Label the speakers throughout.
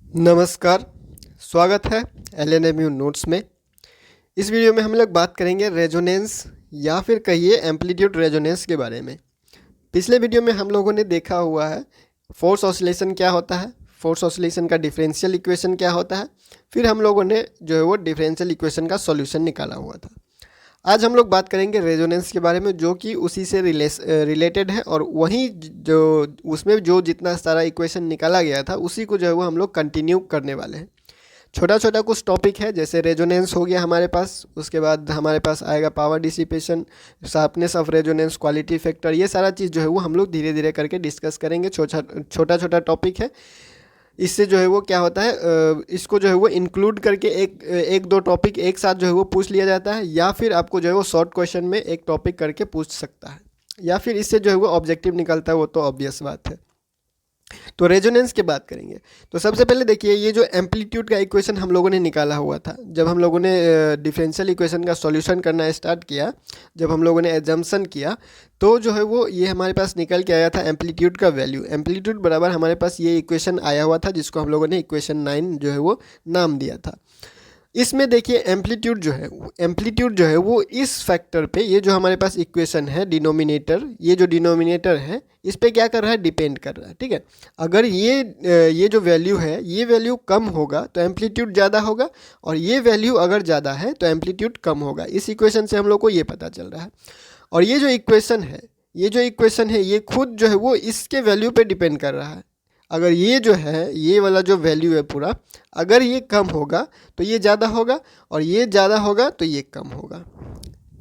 Speaker 1: नमस्कार, स्वागत है एलएनएमयू नोट्स में। इस वीडियो में हम लोग बात करेंगे रेजोनेंस या फिर कहिए एम्पलीट्यूड रेजोनेंस के बारे में। पिछले वीडियो में हम लोगों ने देखा हुआ है फोर्स ऑसिलेशन क्या होता है, फोर्स ऑसिलेशन का डिफरेंशियल इक्वेशन क्या होता है, फिर हम लोगों ने जो है वो डिफरेंशियल इक्वेशन का सॉल्यूशन निकाला हुआ था। आज हम लोग बात करेंगे रेजोनेंस के बारे में, जो कि उसी से रिलेटेड है और वहीं जो उसमें जो जितना सारा इक्वेशन निकाला गया था उसी को जो है वो हम लोग कंटिन्यू करने वाले हैं। छोटा छोटा कुछ टॉपिक है, जैसे रेजोनेंस हो गया हमारे पास, उसके बाद हमारे पास आएगा power dissipation, sharpness of resonance, quality factor, ये सारा चीज़ जो है वो हम लोग धीरे धीरे करके डिस्कस करेंगे। छोटा छोटा टॉपिक है, इससे जो है वो क्या होता है, इसको जो है वो इंक्लूड करके एक दो टॉपिक एक साथ जो है वो पूछ लिया जाता है, या फिर आपको जो है वो शॉर्ट क्वेश्चन में एक टॉपिक करके पूछ सकता है, या फिर इससे जो है वो ऑब्जेक्टिव निकलता है, वो तो ऑब्वियस बात है। तो रेजोनेंस की बात करेंगे तो सबसे पहले देखिए, ये जो एम्पलीट्यूड का इक्वेशन हम लोगों ने निकाला हुआ था, जब हम लोगों ने डिफरेंशियल इक्वेशन का सॉल्यूशन करना स्टार्ट किया, जब हम लोगों ने एजम्पशन किया, तो जो है वो ये हमारे पास निकल के आया था एम्पलीट्यूड का वैल्यू। एम्पलीट्यूड बराबर हमारे पास ये इक्वेशन आया हुआ था, जिसको हम लोगों ने इक्वेशन 9 जो है वो नाम दिया था। इसमें देखिए एम्पलीट्यूड जो है वो इस फैक्टर पे, ये जो हमारे पास इक्वेशन है डिनोमिनेटर, ये जो डिनोमिनेटर है इस पे क्या कर रहा है, डिपेंड कर रहा है। ठीक है, अगर ये जो वैल्यू है, ये वैल्यू कम होगा तो एम्पलीट्यूड ज़्यादा होगा, और ये वैल्यू अगर ज़्यादा है तो एम्पलीट्यूड कम होगा। इस इक्वेशन से हम लोग को ये पता चल रहा है। और ये जो इक्वेशन है ये खुद जो है वो इसके वैल्यू पे डिपेंड कर रहा है। अगर ये जो है, ये वाला जो वैल्यू है पूरा, अगर ये कम होगा तो ये ज़्यादा होगा, और ये ज़्यादा होगा तो ये कम होगा।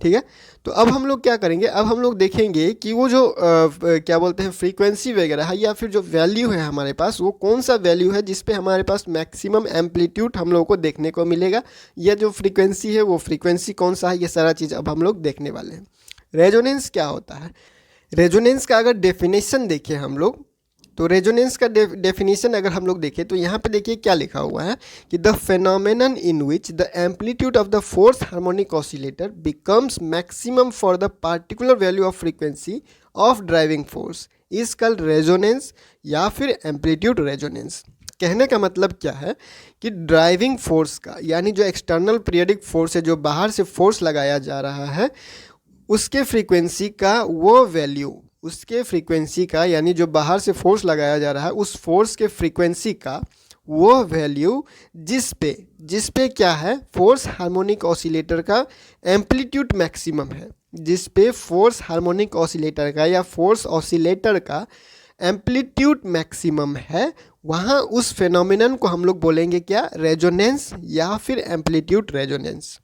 Speaker 1: ठीक है, तो अब हम लोग क्या करेंगे, अब हम लोग देखेंगे कि वो जो क्या बोलते हैं फ्रीक्वेंसी वगैरह है, या फिर जो वैल्यू है हमारे पास, वो कौन सा वैल्यू है जिस पे हमारे पास मैक्सिमम एम्पलीट्यूड हम लोग को देखने को मिलेगा, या जो फ्रीक्वेंसी है वो फ्रीक्वेंसी कौन सा है, ये सारा चीज़ अब हम लोग देखने वाले हैं। रेजोनेंस क्या होता है, रेजोनेंस का अगर डेफिनेशन देखें हम लोग, तो रेजोनेंस का डेफिनेशन अगर हम लोग देखें तो यहाँ पे देखिए क्या लिखा हुआ है कि the phenomenon in which the amplitude of the force harmonic oscillator becomes maximum for the particular value of frequency of driving force is called resonance या फिर एम्पलीट्यूड रेजोनेंस। कहने का मतलब क्या है कि ड्राइविंग फोर्स का, यानी जो एक्सटर्नल पीरियडिक फोर्स है, जो बाहर से फोर्स लगाया जा रहा है, उसके फ्रीक्वेंसी का वो वैल्यू, उसके फ्रीक्वेंसी का, यानी जो बाहर से फोर्स लगाया जा रहा है उस फोर्स के फ्रीक्वेंसी का वो वैल्यू जिस पे क्या है, फोर्स हार्मोनिक ऑसिलेटर का एम्पलीट्यूड मैक्सिमम है, जिस पे फोर्स हार्मोनिक ऑसिलेटर का या फोर्स ऑसिलेटर का एम्पलीट्यूड मैक्सिमम है, वहाँ उस फेनोमेनन को हम लोग बोलेंगे क्या, रेजोनेंस या फिर एम्पलीट्यूड रेजोनेंस।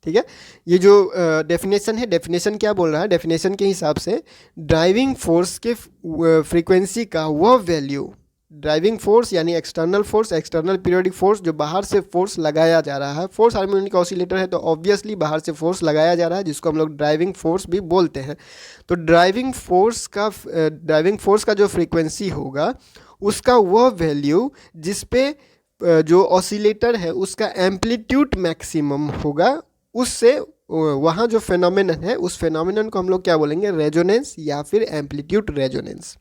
Speaker 1: ठीक है, ये जो डेफिनेशन है, डेफिनेशन क्या बोल रहा है, डेफिनेशन के हिसाब से ड्राइविंग फोर्स के फ्रीक्वेंसी का वह वैल्यू, ड्राइविंग फोर्स यानी external force, external periodic force, जो बाहर से फोर्स लगाया जा रहा है, फोर्स हार्मोनिक ऑसिलेटर है तो ऑब्वियसली बाहर से फोर्स लगाया जा रहा है, जिसको हम लोग ड्राइविंग फोर्स भी बोलते हैं। तो ड्राइविंग फोर्स का जो फ्रीक्वेंसी होगा, उसका वह वैल्यू जिस पे जो ऑसिलेटर है उसका एम्पलीट्यूड मैक्सिमम होगा, उससे वहाँ जो फेनोमेनन है उस फेनोमेनन को हम लोग क्या बोलेंगे, रेजोनेंस या फिर एम्पलीट्यूड रेजोनेंस।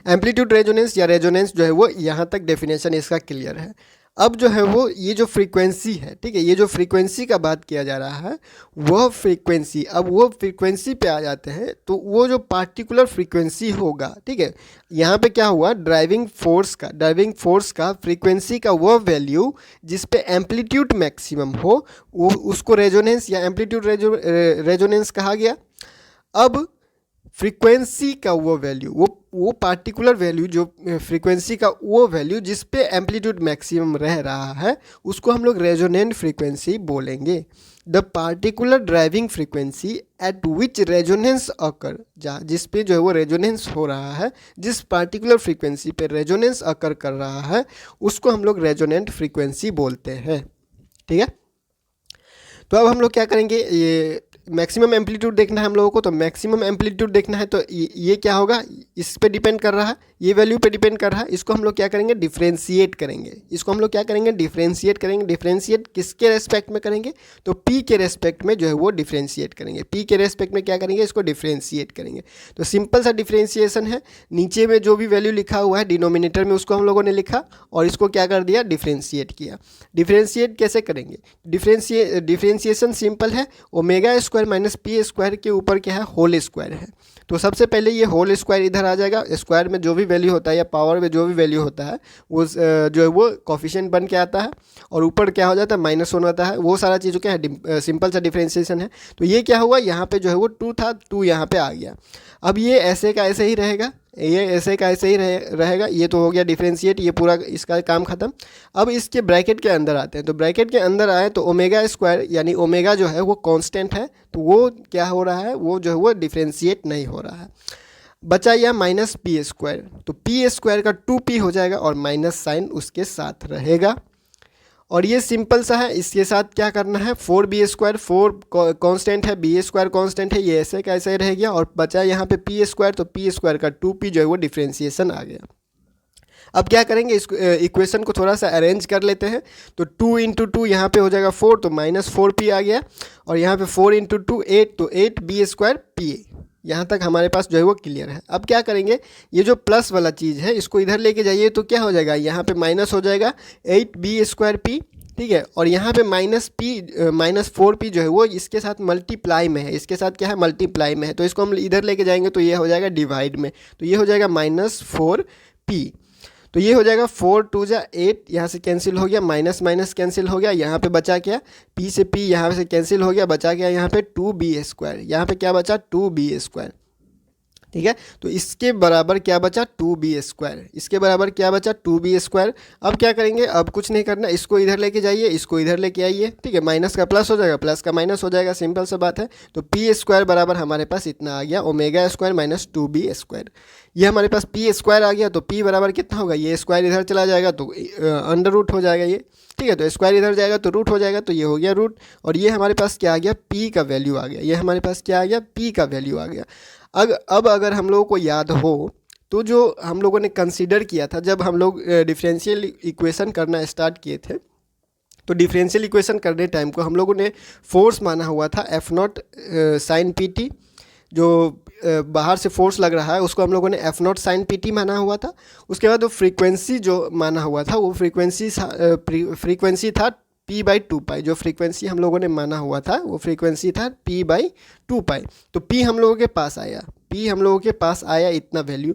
Speaker 1: एम्पलीट्यूड रेजोनेंस या रेजोनेंस जो है वो यहाँ तक डेफिनेशन इसका क्लियर है। अब जो है वो ये जो फ्रीक्वेंसी है, ठीक है, ये जो फ्रीक्वेंसी का बात किया जा रहा है, वह फ्रीक्वेंसी, अब वो फ्रीक्वेंसी पे आ जाते हैं, तो वो जो पार्टिकुलर फ्रीक्वेंसी होगा, ठीक है, यहाँ पे क्या हुआ, ड्राइविंग फोर्स का फ्रीक्वेंसी का वह वैल्यू जिस पे एम्पलीट्यूड मैक्सिमम हो, वो उसको रेजोनेंस या एम्पलीट्यूड रेजोनेंस कहा गया। अब फ्रीक्वेंसी का वो वैल्यू, वो पार्टिकुलर वैल्यू, जो फ्रीक्वेंसी का वो वैल्यू जिस पे एम्पलीट्यूड मैक्सिमम रह रहा है, उसको हम लोग रेजोनेंट फ्रीक्वेंसी बोलेंगे। The particular driving frequency at which resonance occur, जिस पे जो है वो रेजोनेंस हो रहा है, जिस पार्टिकुलर फ्रीक्वेंसी पे रेजोनेंस अकर कर रहा है, उसको हम लोग रेजोनेंट फ्रीक्वेंसी बोलते हैं। ठीक है, तो अब हम लोग क्या करेंगे, ये मैक्सिमम एम्पलीट्यूड देखना है हम लोगों को, तो मैक्सिमम एम्पलीट्यूड देखना है तो ये क्या होगा, इस पे डिपेंड कर रहा है, ये वैल्यू पे डिपेंड कर रहा है। इसको हम लोग क्या करेंगे, डिफ्रेंशिएट करेंगे। इसको हम लोग क्या करेंगे, डिफ्रेंशिएट करेंगे। डिफ्रेंशिएट किसके रेस्पेक्ट में करेंगे, तो पी के रेस्पेक्ट में जो है वो डिफ्रेंशिएट करेंगे। पी के रेस्पेक्ट में क्या करेंगे, इसको डिफ्रेंशिएट करेंगे। तो सिंपल सा डिफ्रेंशिएशन है, नीचे में जो भी वैल्यू लिखा हुआ है डिनोमिनेटर में उसको हम लोगों ने लिखा और इसको क्या कर दिया, डिफ्रेंशिएट किया। डिफ्रेंशिएट कैसे करेंगे, डिफ्रेंशिएशन सिंपल है, omega square minus P square के ऊपर क्या है, होल स्क्वायर है। तो सबसे पहले ये होल स्क्वायर इधर आ जाएगा, स्क्वायर में जो भी वैल्यू होता है या पावर में जो भी वैल्यू होता है वो जो है वो कोफिशिएंट बन के आता है और ऊपर क्या हो जाता है, माइनस होना होता है। वो सारा चीज़ों क्या है, सिंपल सा डिफ्रेंशिएशन है। तो ये क्या हुआ, यहाँ पे जो है वो 2 था, 2 यहाँ पे आ गया। अब ये ऐसे का ऐसे ही रहेगा, ये ऐसे का ऐसे ही रहेगा। ये तो हो गया डिफ्रेंशिएट, ये पूरा इसका काम खत्म। अब इसके ब्रैकेट के अंदर आते हैं, तो ब्रैकेट के अंदर आए तो ओमेगा स्क्वायर यानी ओमेगा जो है वो कांस्टेंट है, तो वो क्या हो रहा है, वो जो है वो डिफ्रेंशिएट नहीं हो रहा है। बचा यह माइनस पी स्क्वायर, तो पी स्क्वायर का 2p हो जाएगा और माइनस साइन उसके साथ रहेगा। और ये सिंपल सा है, इसके साथ क्या करना है, 4b स्क्वायर, 4 कांस्टेंट है, b स्क्वायर कांस्टेंट है, ये ऐसे का ऐसे ही रह गया और बचा यहाँ पे p स्क्वायर, तो p स्क्वायर का 2p जो है वो डिफ्रेंशिएशन आ गया। अब क्या करेंगे, इस इक्वेशन को थोड़ा सा अरेंज कर लेते हैं। तो 2 इंटू 2 यहाँ पर हो जाएगा 4, तो माइनस 4p आ गया और यहाँ पे 4 इंटू 2 8, तो 8b स्क्वायर p। यहाँ तक हमारे पास जो है वो क्लियर है। अब क्या करेंगे, ये जो प्लस वाला चीज़ है इसको इधर लेके जाइए तो क्या हो जाएगा, यहाँ पे माइनस हो जाएगा 8b स्क्वायर p, ठीक है। और यहाँ पे माइनस 4p जो है वो इसके साथ मल्टीप्लाई में है, इसके साथ क्या है, मल्टीप्लाई में है। तो इसको हम इधर लेके जाएंगे तो ये हो जाएगा डिवाइड में, तो ये हो जाएगा माइनस 4p। तो ये हो जाएगा 4 2 जा 8, यहाँ से कैंसिल हो गया, माइनस माइनस कैंसिल हो गया, यहाँ पे बचा क्या, p से p यहाँ से कैंसिल हो गया, बचा क्या यहाँ पे 2b स्क्वायर, यहाँ पे क्या बचा 2b स्क्वायर, ठीक है। तो इसके बराबर क्या बचा 2b स्क्वायर, इसके बराबर क्या बचा 2b स्क्वायर। अब क्या करेंगे, अब कुछ नहीं करना, इसको इधर लेके जाइए, इसको इधर लेके आइए, ठीक है। माइनस का प्लस हो जाएगा, प्लस का माइनस हो जाएगा, सिंपल सा बात है। तो p स्क्वायर बराबर हमारे पास इतना आ गया, omega square minus 2b square. ये हमारे पास p स्क्वायर आ गया, तो p बराबर कितना होगा, ये स्क्वायर इधर चला जाएगा तो अंडर रूट हो जाएगा ये, ठीक है। तो स्क्वायर इधर जाएगा तो रूट हो जाएगा, तो ये हो गया रूट। और ये हमारे पास क्या आ गया, p का वैल्यू आ गया, ये हमारे पास क्या आ गया, p का वैल्यू आ गया। अब अगर हम लोगों को याद हो तो जो हम लोगों ने कंसीडर किया था जब हम लोग डिफरेंशियल इक्वेशन करना स्टार्ट किए थे, तो डिफरेंशियल इक्वेशन करने टाइम को हम लोगों ने फोर्स माना हुआ था F0 साइन PT, जो बाहर से फोर्स लग रहा है उसको हम लोगों ने F0 साइन PT माना हुआ था। उसके बाद वो फ्रीक्वेंसी जो माना हुआ था वो फ्रीक्वेंसी था p/2π, जो फ्रीक्वेंसी हम लोगों ने माना हुआ था वो फ्रीक्वेंसी था p/2π। तो p हम लोगों के पास आया, p हम लोगों के पास आया इतना वैल्यू।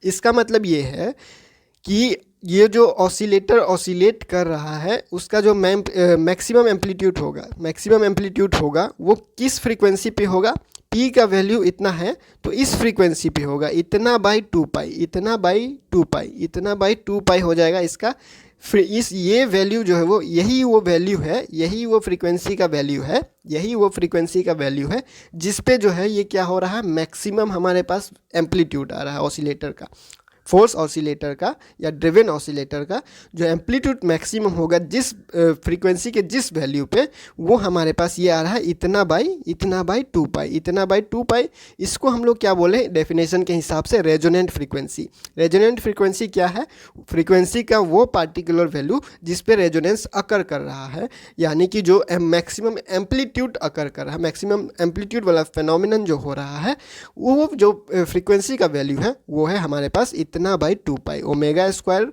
Speaker 1: इसका मतलब ये है कि ये जो ऑसिलेटर ऑसिलेट कर रहा है उसका जो मैक्सिमम एम्पलीट्यूड होगा वो किस फ्रीक्वेंसी पे होगा, p का वैल्यू इतना है तो इस फ्रीक्वेंसी पे होगा, इतना बाई 2π हो जाएगा इसका। ये वैल्यू जो है वो यही वो फ्रीक्वेंसी का वैल्यू है जिस पे जो है ये क्या हो रहा है, मैक्सिमम हमारे पास एम्पलीट्यूड आ रहा है ऑसिलेटर का, फोर्स ऑसिलेटर का या ड्रिवन ऑसिलेटर का जो एम्पलीट्यूड मैक्सिमम होगा जिस फ्रीक्वेंसी के जिस वैल्यू पे, वो हमारे पास ये आ रहा है इतना बाई 2π। इसको हम लोग क्या बोले डेफिनेशन के हिसाब से, रेजोनेंट फ्रीक्वेंसी क्या है, फ्रीक्वेंसी का वो पार्टिकुलर वैल्यू जिस पे रेजोनेंस अकर कर रहा है, यानी कि जो मैक्सिमम एम्पलीट्यूड अकर कर रहा है, मैक्सिमम एम्पलीट्यूड वाला फेनोमेनन जो हो रहा है, वो जो फ्रीक्वेंसी का वैल्यू है वो है हमारे पास इतना by 2π, omega square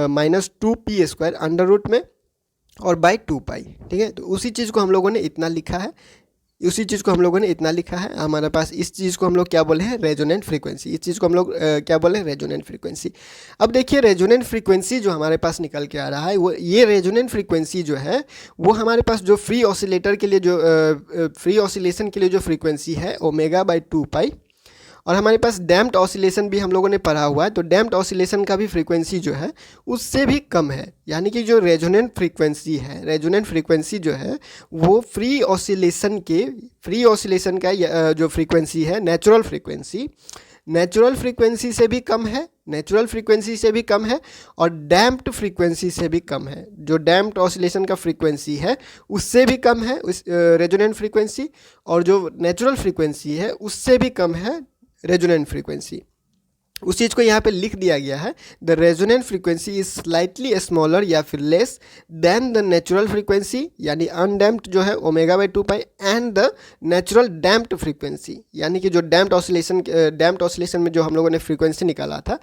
Speaker 1: minus 2p square under root में और बाई 2π, ठीक है। तो उसी चीज़ को हम लोगों ने इतना लिखा है, हमारे पास इस चीज़ को हम लोग क्या बोले हैं, रेजोनेंट फ्रीक्वेंसी। इस चीज़ को हम लोग क्या बोले हैं, रेजोनेंट फ्रीक्वेंसी। अब देखिए रेजोनेंट फ्रीक्वेंसी जो हमारे पास निकल के आ रहा है, वो ये रेजोनेंट फ्रीक्वेंसी जो है वो हमारे पास जो फ्री ऑसिलेटर के लिए जो फ्री ऑसिलेशन के लिए जो फ्रीक्वेंसी है ओमेगा बाई 2π, और हमारे पास डैम्प्ड ऑसिलेशन भी हम लोगों ने पढ़ा हुआ है, तो डैम्प्ड ऑसिलेशन का भी फ्रीक्वेंसी जो है उससे भी कम है, यानी कि जो रेजोनेंट फ्रीक्वेंसी जो है वो फ्री ऑसिलेशन का जो फ्रीक्वेंसी है, नेचुरल फ्रीक्वेंसी से भी कम है, नेचुरल फ्रीक्वेंसी से भी कम है और डैम्प्ड फ्रीक्वेंसी से भी कम है। जो डैम्प्ड ऑसिलेशन का फ्रीक्वेंसी है उससे भी कम है उस रेजोनेंट फ्रीक्वेंसी, और जो नेचुरल फ्रीक्वेंसी है उससे भी कम है रेजोनेंट फ्रीक्वेंसी। उस चीज़ को यहाँ पे लिख दिया गया है, the resonant frequency is slightly smaller या फिर less than the natural frequency, यानी अनडैम्प्ड जो है omega by 2 pi, and the natural damped frequency, यानी कि जो डैम्प्ड ऑसिलेशन में जो हम लोगों ने फ्रीक्वेंसी निकाला था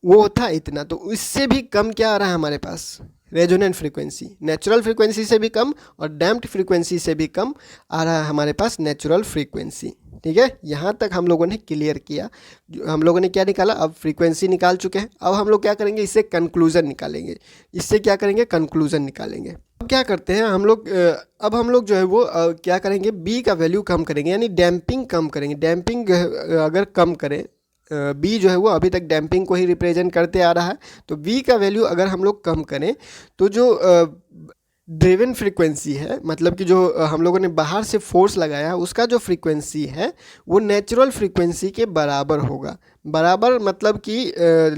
Speaker 1: वो था इतना, तो इससे भी कम क्या आ रहा है हमारे पास, रेजोनेंट फ्रीक्वेंसी। नेचुरल फ्रीक्वेंसी से भी कम और डैम्प्ड फ्रीक्वेंसी से भी कम आ रहा है हमारे पास नेचुरल फ्रीक्वेंसी। ठीक है, यहाँ तक हम लोगों ने क्लियर किया। हम लोगों ने क्या निकाला, अब फ्रीक्वेंसी निकाल चुके हैं। अब हम लोग क्या करेंगे, इससे कंक्लूजन निकालेंगे। इससे क्या करेंगे, कंक्लूजन निकालेंगे। अब क्या करते हैं हम लोग, अब हम लोग जो है वो क्या करेंगे, बी का वैल्यू कम करेंगे, यानी डैम्पिंग कम करेंगे। डैम्पिंग अगर कम करें, बी जो है वो अभी तक डैम्पिंग को ही रिप्रेजेंट करते आ रहा है, तो बी का वैल्यू अगर हम लोग कम करें तो जो ड्रिवन फ्रीक्वेंसी है, मतलब कि जो हम लोगों ने बाहर से फोर्स लगाया उसका जो फ्रीक्वेंसी है वो नेचुरल फ्रीक्वेंसी के बराबर होगा। बराबर मतलब कि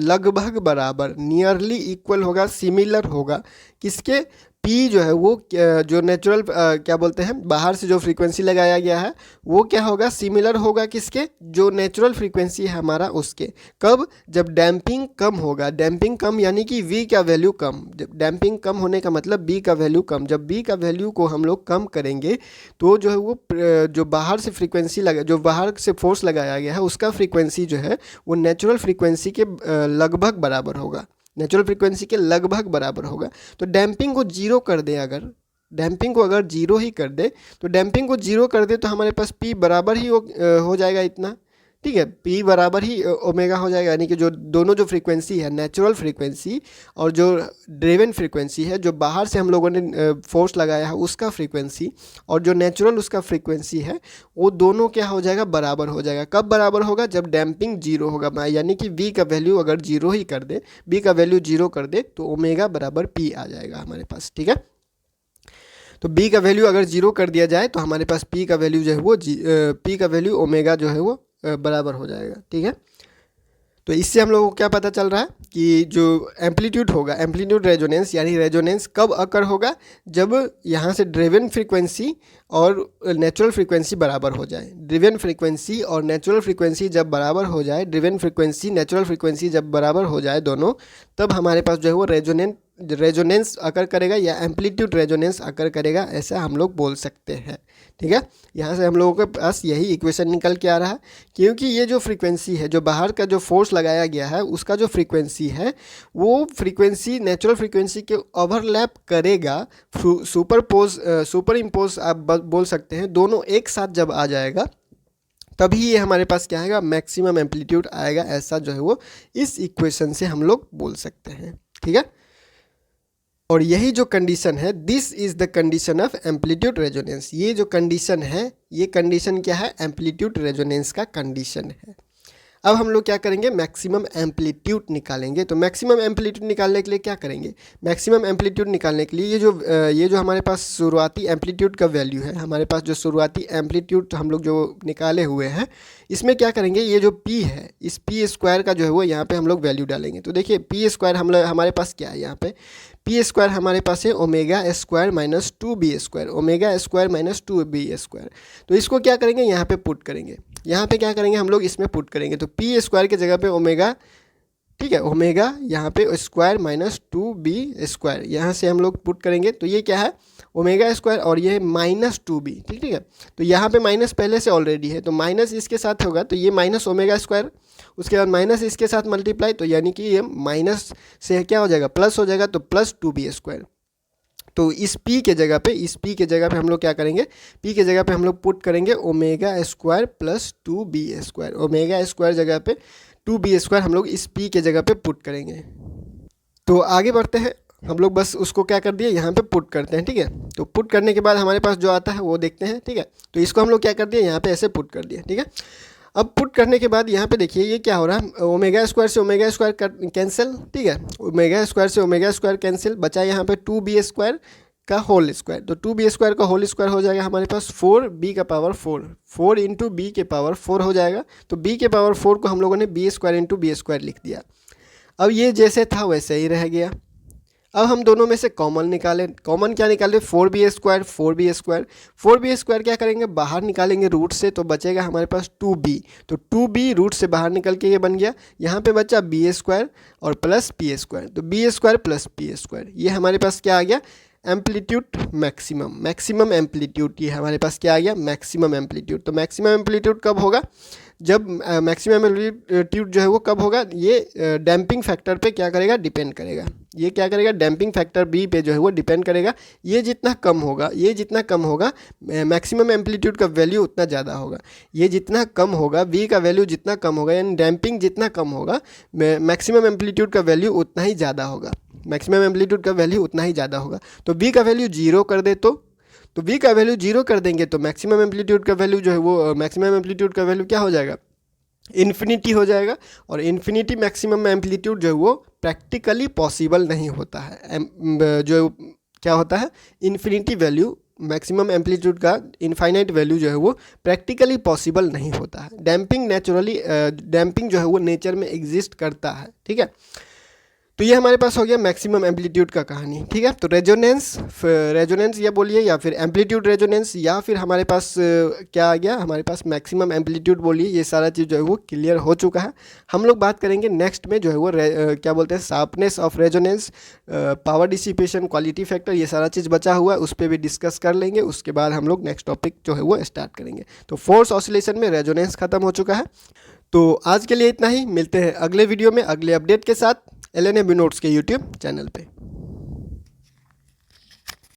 Speaker 1: लगभग बराबर, नियरली इक्वल होगा, सिमिलर होगा। किसके, पी जो है वो जो नेचुरल क्या बोलते हैं, बाहर से जो फ्रीक्वेंसी लगाया गया है वो क्या होगा, सिमिलर होगा किसके, जो नेचुरल फ्रीक्वेंसी है हमारा उसके। कब, जब डैम्पिंग कम होगा। डैम्पिंग कम यानी कि वी का वैल्यू कम। जब डैम्पिंग कम होने का मतलब बी का वैल्यू कम। जब बी का वैल्यू को हम लोग कम करेंगे तो जो है वो जो बाहर से फ्रीक्वेंसी लगा, जो बाहर से फोर्स लगाया गया है उसका फ्रीक्वेंसी जो है वो नेचुरल फ्रीक्वेंसी के लगभग बराबर होगा। नेचुरल फ्रीक्वेंसी के लगभग बराबर होगा। तो डैम्पिंग को जीरो कर दें, अगर डैम्पिंग को अगर जीरो ही कर दे, तो डैम्पिंग को जीरो कर दे तो हमारे पास पी बराबर ही हो जाएगा इतना। ठीक है, पी बराबर ही ओमेगा हो जाएगा, यानी कि जो दोनों जो फ्रीक्वेंसी है, नेचुरल फ्रीक्वेंसी और जो ड्रिवन फ्रीक्वेंसी है, जो बाहर से हम लोगों ने फोर्स लगाया है उसका फ्रीक्वेंसी और जो नेचुरल उसका फ्रीक्वेंसी है, वो दोनों क्या हो जाएगा, बराबर हो जाएगा। कब बराबर होगा, जब डैम्पिंग जीरो होगा, यानी कि वी का वैल्यू अगर जीरो ही कर दे, बी का वैल्यू जीरो कर दे तो ओमेगा बराबर पी आ जाएगा हमारे पास। ठीक है, तो बी का वैल्यू अगर जीरो कर दिया जाए तो हमारे पास पी का वैल्यू जो है वो पी का वैल्यू ओमेगा जो है वो बराबर हो जाएगा। ठीक है, तो इससे हम लोगों को क्या पता चल रहा है कि जो एम्पलीट्यूड होगा, एम्पलीट्यूड रेजोनेंस, यानी रेजोनेंस कब अकर होगा, जब यहाँ से ड्रिवन फ्रीक्वेंसी और नेचुरल फ्रीक्वेंसी बराबर हो जाए। ड्रिवन फ्रीक्वेंसी और नेचुरल फ्रीक्वेंसी जब बराबर हो जाए, ड्रिवन फ्रीक्वेंसी नेचुरल फ्रीक्वेंसी जब बराबर हो जाए दोनों, तब हमारे पास जो है वो रेजोनेंस अकर करेगा या एम्पलीट्यूड रेजोनेंस अकर करेगा, ऐसा हम लोग बोल सकते हैं। ठीक है, यहाँ से हम लोगों के पास यही इक्वेशन निकल के आ रहा है, क्योंकि ये जो फ्रीक्वेंसी है, जो बाहर का जो फोर्स लगाया गया है उसका जो फ्रीक्वेंसी है वो फ्रीक्वेंसी नेचुरल फ्रीक्वेंसी के ओवरलैप करेगा। सुपर इम्पोज आप बोल सकते हैं, दोनों एक साथ जब आ जाएगा तभी ये हमारे पास क्या आएगा, मैक्सिमम एम्पलीट्यूड आएगा। ऐसा जो है वो इस इक्वेशन से हम लोग बोल सकते हैं। ठीक है, और यही जो कंडीशन है, this is the condition of amplitude resonance. ये जो कंडीशन है, ये कंडीशन क्या है, एम्पलीट्यूड रेजोनेंस का कंडीशन है। अब हम लोग क्या करेंगे, मैक्सिमम एम्पलीट्यूड निकालेंगे। तो मैक्सिमम एम्पलीट्यूड निकालने के लिए क्या करेंगे, मैक्सिमम एम्पलीट्यूड निकालने के लिए ये जो हमारे पास शुरुआती एम्पलीट्यूड का वैल्यू है, हमारे पास जो शुरुआती एम्पलीट्यूड हम लोग जो निकाले हुए हैं, इसमें क्या करेंगे, ये जो पी है, इस पी स्क्वायर का जो है वो यहाँ पे हम लोग वैल्यू डालेंगे। तो देखिए पी स्क्वायर हमारे पास क्या है, यहाँ पे पी स्क्वायर हमारे पास है omega square minus 2b square, omega square minus 2b square. तो इसको क्या करेंगे, यहाँ पे पुट करेंगे। यहाँ पे क्या करेंगे हम लोग, इसमें पुट करेंगे। तो पी स्क्वायर के जगह पे ओमेगा, ठीक है, ओमेगा यहाँ पे स्क्वायर माइनस 2b स्क्वायर, यहाँ से हम लोग पुट करेंगे। तो ये क्या है, ओमेगा स्क्वायर और ये माइनस 2b। ठीक है, तो यहाँ पे माइनस पहले से ऑलरेडी है, तो माइनस इसके साथ होगा, तो ये माइनस ओमेगा स्क्वायर, उसके बाद माइनस इसके साथ मल्टीप्लाई, तो यानी कि ये माइनस से क्या हो जाएगा, प्लस हो जाएगा, तो प्लस 2b स्क्वायर। तो इस p के जगह पे हम लोग क्या करेंगे, p के जगह पे हम लोग पुट करेंगे omega square plus 2b square. Omega square जगह पे 2b स्क्वायर हम लोग इस p के जगह पे पुट करेंगे। तो आगे बढ़ते हैं, हम लोग बस उसको क्या कर दिए, यहाँ पे पुट करते हैं। ठीक है, तो पुट करने के बाद हमारे पास जो आता है वो देखते हैं। ठीक है, तो इसको हम लोग क्या कर दिए, यहाँ पे ऐसे पुट कर दिए। ठीक है, अब पुट करने के बाद यहाँ पे देखिए ये क्या हो रहा है, ओमेगा स्क्वायर से ओमेगा स्क्वायर कैंसिल। ठीक है, ओमेगा स्क्वायर से ओमेगा स्क्वायर कैंसिल, बचा यहाँ पे 2b स्क्वायर का होल स्क्वायर, तो 2b² का होल स्क्वायर हो जाएगा हमारे पास 4b का पावर 4, 4 इंटू बी के पावर 4 हो जाएगा। तो b के पावर 4 को हम लोगों ने b² इंटू b² लिख दिया। अब ये जैसे था वैसे ही रह गया। अब हम दोनों में से कॉमन निकालें। कॉमन क्या निकालें? 4b², 4b²। 4b² क्या करेंगे? बाहर निकालेंगे रूट से, तो बचेगा हमारे पास 2b। तो 2b रूट से बाहर निकल के ये बन गया। यहाँ पे बचा b² और प्लस p², तो b² प्लस p²। ये हमारे पास क्या आ गया? Amplitude maximum, maximum amplitude. ये हमारे पास क्या आ गया? Maximum amplitude. तो मैक्सिमम एम्पलीट्यूड कब होगा? जब मैक्सिमम एम्पलीट्यूड जो है वो कब होगा? ये डैम्पिंग फैक्टर पे क्या करेगा? डिपेंड करेगा। ये क्या करेगा? डैम्पिंग फैक्टर बी पे जो है वो डिपेंड करेगा। ये जितना कम होगा, ये जितना कम होगा, मैक्सिमम एम्पलीट्यूड का वैल्यू उतना ज़्यादा होगा। ये जितना कम होगा, वी का वैल्यू जितना कम होगा, यानी डैम्पिंग जितना कम होगा, मैक्सिमम एम्पलीट्यूड का वैल्यू उतना ही ज़्यादा होगा। मैक्सिमम एम्पलीट्यूड का वैल्यू उतना ही ज़्यादा होगा। तो वी का वैल्यू 0 कर दे तो v का वैल्यू 0 कर देंगे तो मैक्सिमम एम्पलीट्यूड का वैल्यू जो है वो मैक्सिमम एम्पलीट्यूड का वैल्यू क्या हो जाएगा? इन्फिनिटी हो जाएगा। और इन्फिनिटी मैक्सिमम एम्पलीट्यूड जो है वो प्रैक्टिकली पॉसिबल नहीं होता है। जो क्या होता है? इन्फिनिटी वैल्यू, मैक्सिमम एम्पलीट्यूड का इनफाइनाइट वैल्यू जो है वो प्रैक्टिकली पॉसिबल नहीं होता है। डैम्पिंग नेचुरली, डैम्पिंग जो है वो नेचर में एग्जिस्ट करता है। ठीक है, तो ये हमारे पास हो गया मैक्सिमम एम्पलीट्यूड का कहानी। ठीक है, तो रेजोनेंस या बोलिए, या फिर एम्पलीट्यूड रेजोनेंस, या फिर हमारे पास क्या आ गया? हमारे पास मैक्सिमम एम्पलीट्यूड बोलिए। ये सारा चीज़ जो है वो क्लियर हो चुका है। हम लोग बात करेंगे नेक्स्ट में जो है वो क्या बोलते हैं, sharpness of resonance, power dissipation, quality factor, ये सारा चीज़ बचा हुआ है, उस पर भी डिस्कस कर लेंगे। उसके बाद हम लोग नेक्स्ट टॉपिक जो है वो स्टार्ट करेंगे। तो फोर्स ऑसिलेशन में रेजोनेंस खत्म हो चुका है। तो आज के लिए इतना ही। मिलते हैं अगले वीडियो में अगले अपडेट के साथ LNAB नोट्स के यूट्यूब चैनल पे।